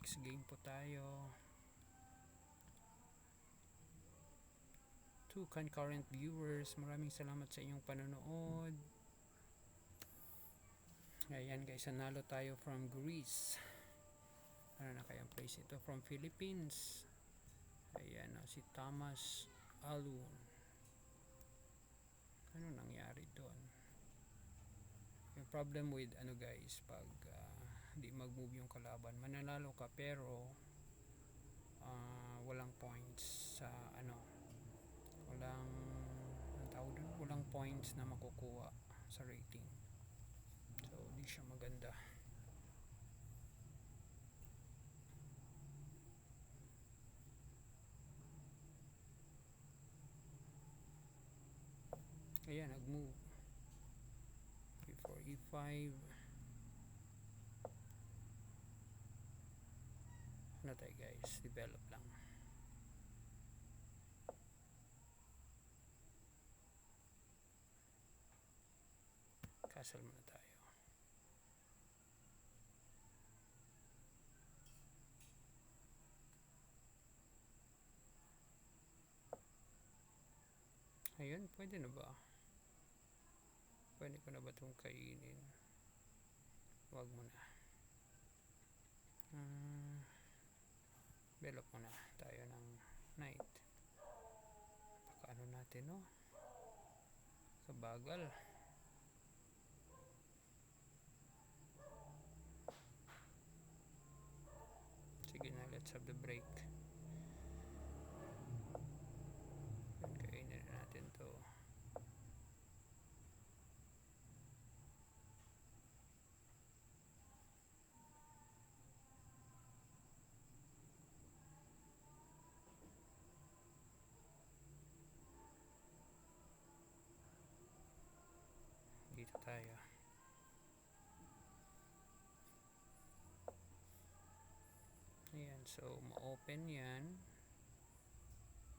Next game po tayo. 2 concurrent viewers. Maraming salamat sa inyong panonood. Ayan guys, nanalo tayo from Greece. Ano na kayang place ito? From Philippines. Ayan si Thomas Alun. Ano nangyari doon? Yung problem with ano guys, pag di mag-move yung kalaban, mananalo ka pero walang points sa walang points na makukuha sa rating. So di siya maganda. Ayan, nag-move before E5. Ano tayo guys, develop lang. Castle muna tayo. Ayun, pwede na ba? Pwede ko na ba itong kainin? Huwag mo na. Develop muna tayo ng knight. Pakaano natin, no? Kabagal. Sige na, let's have the break. Kainin natin to. Dito tayo. Ayan, so ma-open yan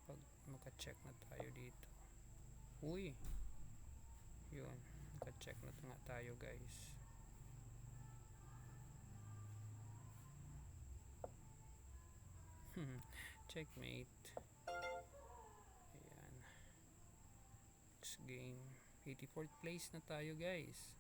pag maka-check na tayo dito. Uy, yun, maka-check na nga tayo guys. Checkmate. Ayan, next game, 84th place na tayo guys.